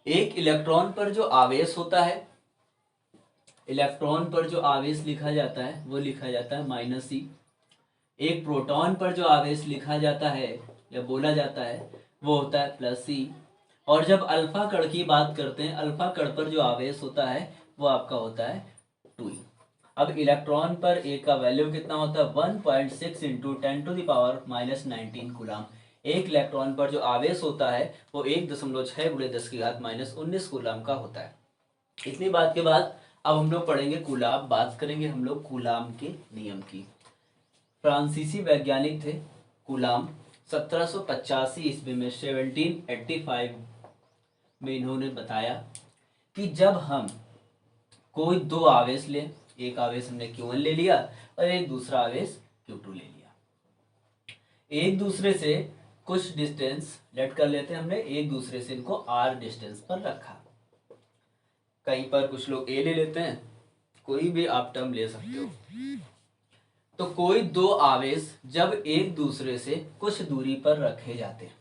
एक इलेक्ट्रॉन पर जो आवेश होता है, इलेक्ट्रॉन पर जो आवेश लिखा जाता है वो लिखा जाता है -e। एक प्रोटॉन पर जो आवेश लिखा जाता है या बोला जाता है वो होता है +e। और जब अल्फा कण की बात करते हैं, अल्फा कण पर जो आवेश होता है वो आपका होता है 2e। अब इलेक्ट्रॉन पर ए का वैल्यू कितना होता है 1.6 इंटू 10⁻⁻19 कूलम। एक इलेक्ट्रॉन पर जो आवेश होता है वो 1.6 × 10⁻⁻19 कूलम का होता है। इतनी बात के बाद अब हम लोग पढ़ेंगे कूलाम, बात करेंगे हम लोग कूलाम के नियम की। फ्रांसीसी वैज्ञानिक थे कूलाम, 1785 ईस्वी में 1785 में इन्होंने बताया कि जब हम कोई दो आवेश लें, एक आवेश हमने Q1 ले लिया और एक दूसरा आवेश Q2 ले लिया, एक दूसरे से कुछ डिस्टेंस लेट कर लेते हैं, हमने एक दूसरे से इनको r डिस्टेंस पर रखा। कहीं पर कुछ लोग a ले लेते हैं, कोई भी आप टर्म ले सकते हो। तो कोई दो आवेश जब एक दूसरे से कुछ दूरी पर रखे जाते हैं,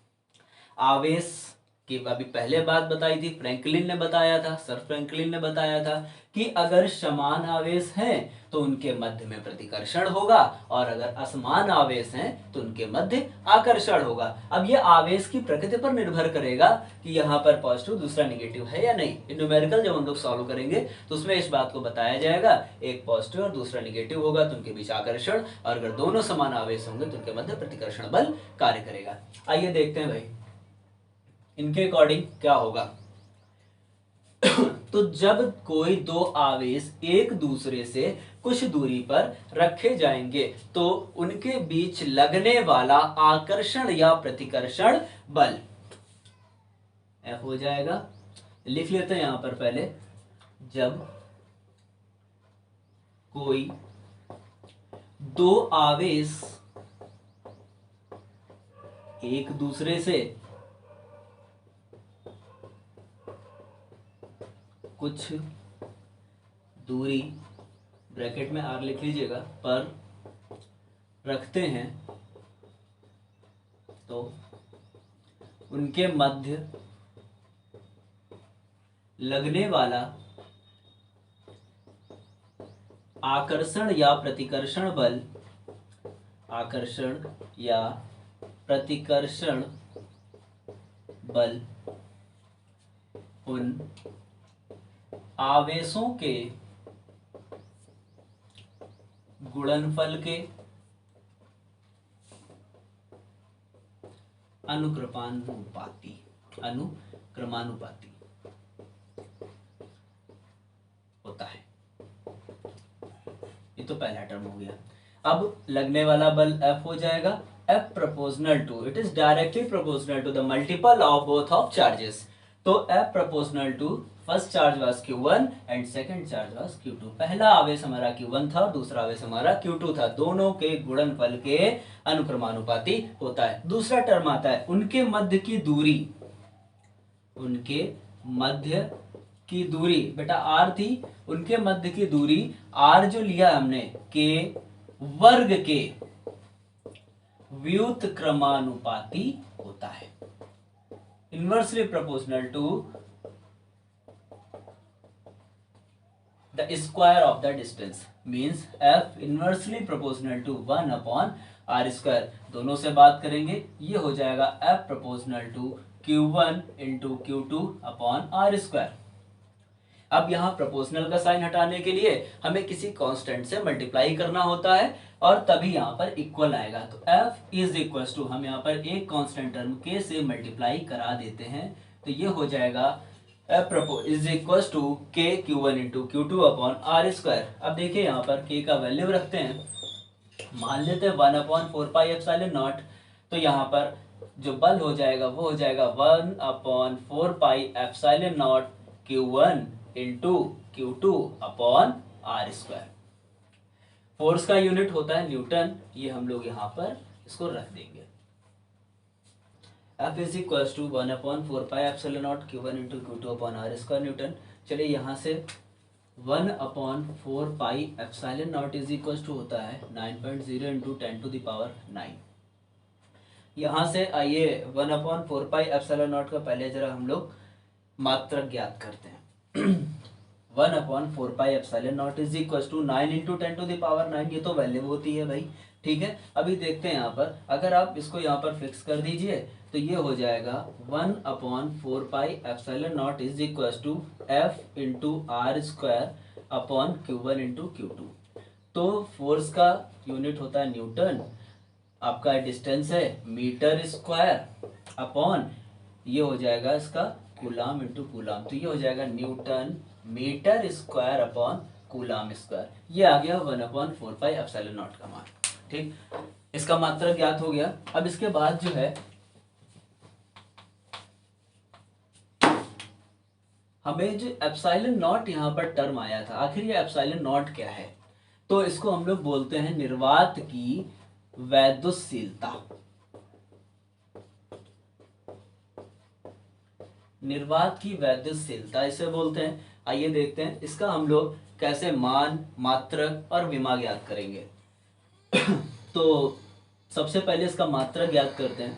आवेश की अभी पहले बात बताई थी, फ्रैंकलिन ने बताया था, सर फ्रैंकलिन ने बताया था कि अगर समान आवेश हैं तो उनके मध्य में प्रतिकर्षण होगा और अगर असमान आवेश हैं तो उनके मध्य आकर्षण होगा। अब ये आवेश की प्रकृति पर निर्भर करेगा कि यहाँ पर पॉजिटिव दूसरा नेगेटिव है या नहीं। न्यूमेरिकल जब हम लोग सॉल्व करेंगे तो उसमें इस बात को बताया जाएगा, एक पॉजिटिव और दूसरा नेगेटिव होगा तो उनके बीच आकर्षण, और अगर दोनों समान आवेश होंगे तो उनके मध्य प्रतिकर्षण बल कार्य करेगा। आइए देखते हैं भाई इनके अकॉर्डिंग क्या होगा। तो जब कोई दो आवेश एक दूसरे से कुछ दूरी पर रखे जाएंगे तो उनके बीच लगने वाला आकर्षण या प्रतिकर्षण बल F हो जाएगा। लिख लेते हैं यहां पर पहले, जब कोई दो आवेश एक दूसरे से कुछ दूरी, ब्रैकेट में R लिख लीजिएगा, पर रखते हैं तो उनके मध्य लगने वाला आकर्षण या प्रतिकर्षण बल, आकर्षण या प्रतिकर्षण बल उन आवेशों के गुणनफल के अनुक्रमानुपाती होता है। ये तो पहला टर्म हो गया। अब लगने वाला बल F हो जाएगा, F proportional to, it is directly proportional to the multiple of both of charges। तो F proportional to first charge was Q1 and second charge was Q2। पहला आवेश हमारा Q1 था और दूसरा आवेश हमारा Q2 था, दोनों के गुणनफल के अनुक्रमानुपाती होता है। दूसरा टर्म आता है उनके मध्य की दूरी, उनके मध्य की दूरी, बेटा R थी, उनके मध्य की दूरी R जो लिया हमने के वर्ग के व्युत्क्रमानुपाती होता है, inversely proportional to the square of the distance, means F inversely proportional to 1/r square। दोनों से बात करेंगे, ये हो जाएगा F proportional to Q1 into Q2/r square। अब यहाँ प्रोपोर्शनल का साइन हटाने के लिए हमें किसी कांस्टेंट से मल्टीप्लाई करना होता है और तभी यहाँ पर इक्वल आएगा। तो F इज इक्वल टू, हम यहाँ पर एक कांस्टेंट टर्म K से मल्टीप्लाई करा देते हैं तो ये हो जाएगा F is equal to K Q1 into Q2/r square. अब देखिए यहाँ पर K का वैल्यू रखते हैं, मान लेते हैं 1/4πε0। तो यहाँ पर जो बल हो जाएगा वो हो जाएगा 1/4πε0 Q1 into Q2/r square. Force का यूनिट होता है न्यूटन, ये हम लोग यहाँ पर इसको रख देंगे। F is equal to 1/4πε0 Q1 into Q2/r square newton. चलिए यहाँ से 1/4πε0 इज इक्वल टू होता है 9.0 इंटू 10⁹9। यहाँ से आइए 1/4πε0 का पहले जरा हम लोग मात्रक ज्ञात करते हैं। 1/4πε0 इज इक्वल टू 9 इंटू 10⁻⁹, ये तो वैल्यू होती है भाई। ठीक है, अभी देखते हैं यहाँ पर, अगर आप इसको यहाँ पर फिक्स कर दीजिए तो ये हो जाएगा 1/4πε0 is equal to F into r square upon Q1 into Q2। तो फोर्स का यूनिट होता है न्यूटन, आपका डिस्टेंस है मीटर स्क्वायर अपॉन ये हो जाएगा इसका कूलाम इंटू कूलाम, तो ये हो जाएगा newton metre square upon coulomb square. ये आ गया 1/4πε0 का मान। ठीक, इसका मात्रक ज्ञात हो गया। अब इसके बाद जो है हमें जो एप्सिलॉन नॉट यहाँ पर टर्म आया था, आखिर ये एप्सिलॉन नॉट क्या है? तो इसको हम लोग बोलते हैं निर्वात की वैद्युतशीलता। निर्वात की वैद्युतशीलता इसे बोलते हैं। आइए देखते हैं इसका हम लोग कैसे मान, मात्रक और विमा ज्ञात करेंगे। तो सबसे पहले इसका मात्रक ज्ञात करते हैं।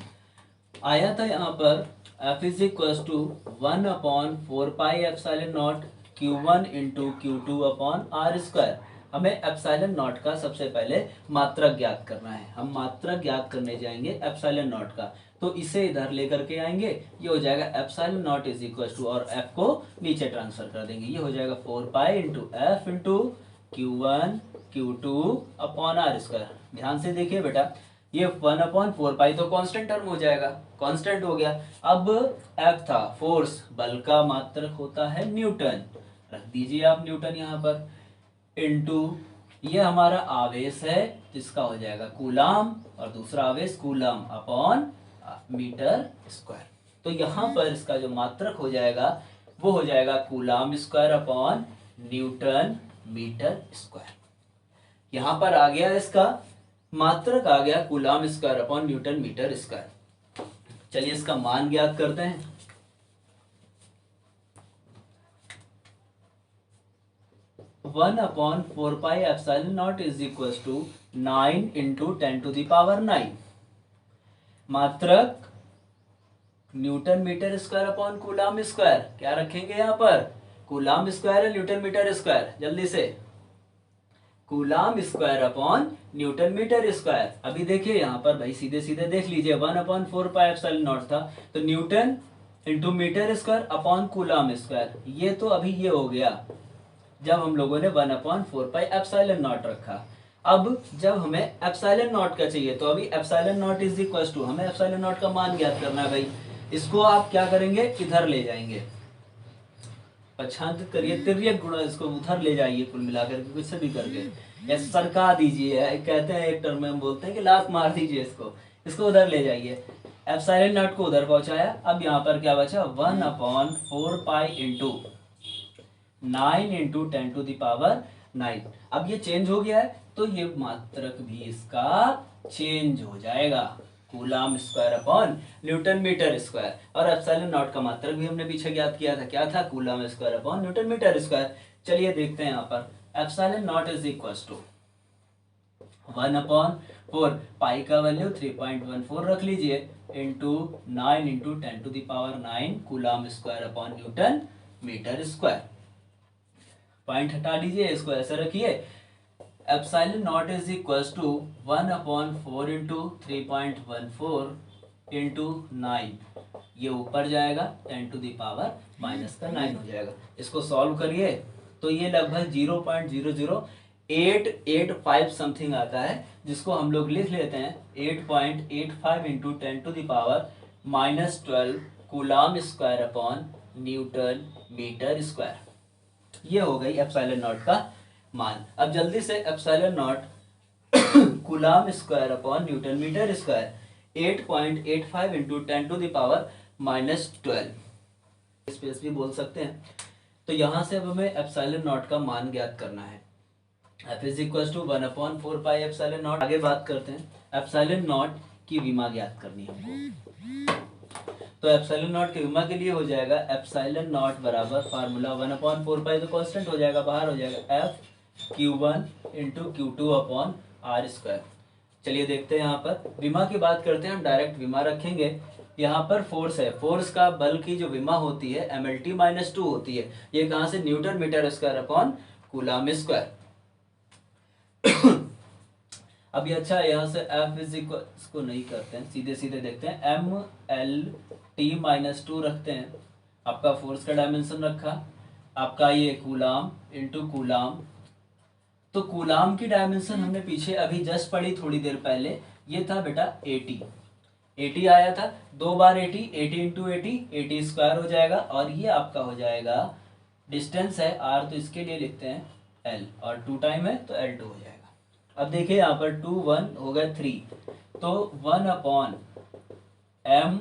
आया था यहाँ पर F is equal to 1/4πε0 Q1 into Q2 upon r square. हमें एप्सिलॉन नॉट का सबसे पहले मात्रक ज्ञात करना है। हम मात्रक ज्ञात करने जाएंगे एप्सिलॉन नॉट का, तो इसे इधर लेकर के आएंगे, ये हो जाएगा epsilon nought is equal to, और F को नीचे ट्रांसफर कर देंगे, ये हो जाएगा 4π into F into Q1 Q2 upon r square. ध्यान से देखिए बेटा, ये 1/4π तो कांस्टेंट टर्म हो जाएगा, कांस्टेंट हो गया। अब F था फोर्स, बल का मात्रक होता है न्यूटन, रख दीजिए आप न्यूटन यहाँ पर, इनटू ये हमारा आवेश है जिसका हो जाएगा कूलाम, और दूसरा आवेश कूलाम अपॉन मीटर स्क्वायर। तो यहाँ पर इसका जो मात्रक हो जाएगा वो हो जाएगा coulomb square upon newton metre square. यहाँ पर आ गया इसका मात्रक, आ गया coulomb square upon newton metre square. चलिए इसका मान ज्ञात करते हैं। 1/4πε0 इज इक्वल टू 9 इंटू 10⁻⁹। मात्रक newton metre square upon coulomb square. क्या रखेंगे यहाँ पर? कूलाम स्क्वायर है न्यूटन मीटर स्क्वायर, जल्दी से coulomb square upon newton metre square. अभी देखिए यहाँ पर भाई, सीधे सीधे देख लीजिए, 1/4πε0 था तो newton into metre square upon coulomb square, ये तो अभी ये हो गया जब हम लोगों ने 1/4πε0 रखा। अब जब हमें एप्सिलॉन नॉट का चाहिए, तो अभी epsilon nought is equal to, हमें एप्सिलॉन नॉट का मान ज्ञात करना है भाई। इसको आप क्या करेंगे, इधर ले जाएंगे, पक्षांतर करिए, तिर्यक गुणा, इसको उधर ले जाइए कुल मिलाकर के, कुछ भी करके, या सरका दीजिए, कहते हैं एक टर्म में हम बोलते हैं कि लात मार दीजिए इसको उधर ले जाइए। एप्सिलॉन नॉट को उधर पहुंचाया। अब यहाँ पर क्या बचा, 1/4π इंटू 9 इंटू 10⁻⁹। अब ये चेंज हो गया है, तो ये मात्रक भी इसका चेंज हो जाएगा, coulomb square upon newton metre square. और एप्सिलॉन नॉट का मात्रक भी हमने पीछे ज्ञात किया था, क्या था, coulomb square upon newton metre square. चलिए देखते हैं यहाँ पर, epsilon nought is equal to 1/4, pi का वैल्यू 3.14 रख लीजिए, into 9 into 10⁻⁹ coulomb square upon newton metre square. Point हटा दीजिए, इसको ऐसे रखिए, epsilon nought is equal to 1/4 into 3.14 into 9, ये ऊपर जाएगा 10⁻⁻9 हो जाएगा। इसको सॉल्व करिए तो ये लगभग 0.00885 समथिंग आता है, जिसको हम लोग लिख लेते हैं 8.85 into 10⁻⁻12 coulomb square upon newton metre square. ये हो गई एप्सिलॉन नॉट का मान। अब जल्दी से epsilon nought coulomb square upon newton metre square 8.85 into 10⁻⁻12 space भी बोल सकते हैं। तो यहाँ से अब हमें एप्सिलॉन नॉट का मान ज्ञात करना है। F is equal to 1/4πε0। आगे बात करते हैं, एप्सिलॉन नॉट की विमा ज्ञात करनी है हमको। तो एप्सिलॉन नॉट के विमा के लिए हो जाएगा एप्सिलॉन नॉट बराबर फार्मूला 1/4π, तो कांस्टेंट हो जाएगा, बाहर हो जाएगा F Q1 into Q2 upon r square. चलिए देखते हैं यहाँ पर विमा की बात करते हैं, हम डायरेक्ट विमा रखेंगे। यहाँ पर फोर्स है, फोर्स का बल की जो विमा होती है mLT-2 होती है। ये कहाँ से, newton metre square upon coulomb square. अभी अच्छा यहाँ से F इज इक्वल, इसको नहीं करते हैं, सीधे सीधे देखते हैं, mLT-2 रखते हैं। आपका फोर्स का डायमेंशन रखा, आपका ये कूलाम इंटू कूलाम। तो कूलाम की डायमेंशन हमने पीछे अभी जस्ट पढ़ी थोड़ी देर पहले, ये था बेटा 80। 80 आया था, 2 बार 80, 80 इंटू 80, 80 स्क्वायर हो जाएगा। और ये आपका हो जाएगा, डिस्टेंस है r तो इसके लिए लिखते हैं l, और 2 टाइम है तो L2 हो जाएगा। अब देखिए यहाँ पर 2 1 हो गया 3, तो 1 अपॉन m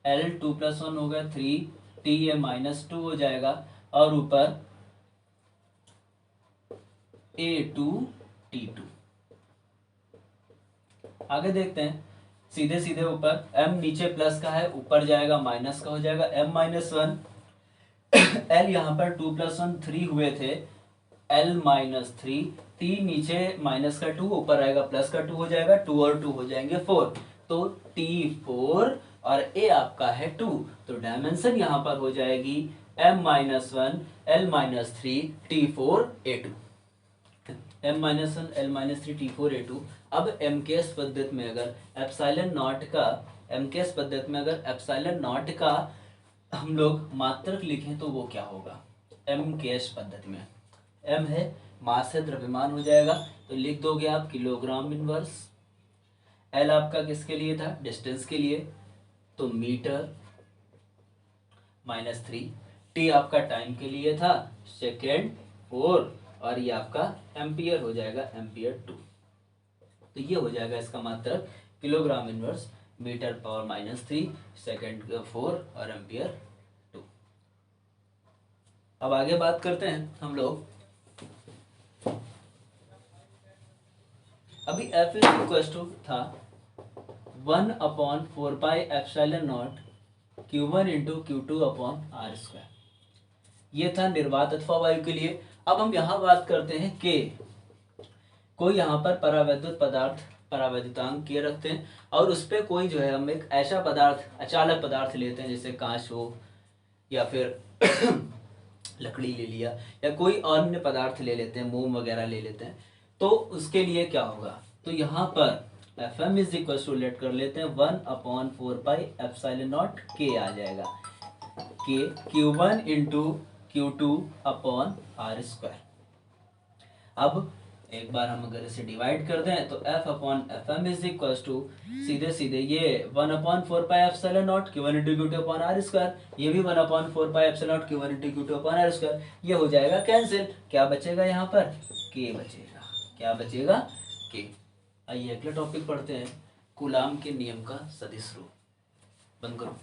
L2 प्लस 1 हो गया 3, t ये -2 हो जाएगा, और ऊपर A2 T2। आगे देखते हैं, सीधे सीधे ऊपर m नीचे प्लस का है, ऊपर जाएगा माइनस का हो जाएगा m-1। l यहाँ पर 2 + 1 3 हुए थे, l-3, t नीचे माइनस का 2, ऊपर आएगा प्लस का 2 हो जाएगा, 2 और 2 हो जाएंगे 4, तो T4 और A आपका है 2, तो डायमेंशन यहाँ पर हो जाएगी m-1 l-3 T4 A2, m-1 l-3 T4 A2। अब MKS पद्धति में अगर एप्सिलॉन नॉट का, MKS पद्धति में अगर एप्सिलॉन नॉट का हम लोग मात्रक लिखें तो वो क्या होगा, MKS पद्धति में m है मास है, द्रव्यमान हो जाएगा, तो लिख दोगे आप किलोग्राम इनवर्स। l आपका किसके लिए था, डिस्टेंस के लिए, तो मीटर -3, t आपका टाइम के लिए था, सेकेंड 4, और ये आपका एम्पियर हो जाएगा, एम्पियर 2। तो ये हो जाएगा इसका मात्रक kilogram inverse metre power -3, second 4 और एम्पियर 2। अब आगे बात करते हैं हम लोग। अभी F इज इक्वल टू था 1/4πε0 Q1 इंटू Q2/r²। ये था निर्वात अथवा वायु के लिए। अब हम यहाँ बात करते हैं K, कोई यहाँ पर परावैद्युत पदार्थ परावैद्युतांक K रखते हैं, और उस पर कोई जो है हम एक ऐसा पदार्थ, अचालक पदार्थ लेते हैं, जैसे कांच हो या फिर लकड़ी ले लिया, या कोई अन्य पदार्थ ले लेते हैं, मोम वगैरह ले लेते हैं, तो उसके लिए क्या होगा, तो यहाँ पर Fm is equal to let कर लेते हैं 1/4πε0 K आ जाएगा, K Q1 इंटू Q2/r²। अब एक बार हम अगर इसे डिवाइड कर दें तो F/Fm इज इक्वल टू सीधे सीधे ये 1/4πε0 Q1 इंटू Q2/r², ये भी 1/4πε0 Q1 इंटू Q2/r², ये हो जाएगा कैंसिल। क्या बचेगा यहाँ पर, K बचेगा। क्या बचेगा, K। आइए अगला टॉपिक पढ़ते हैं, कूलाम के नियम का सदिश रूप। बंद करो।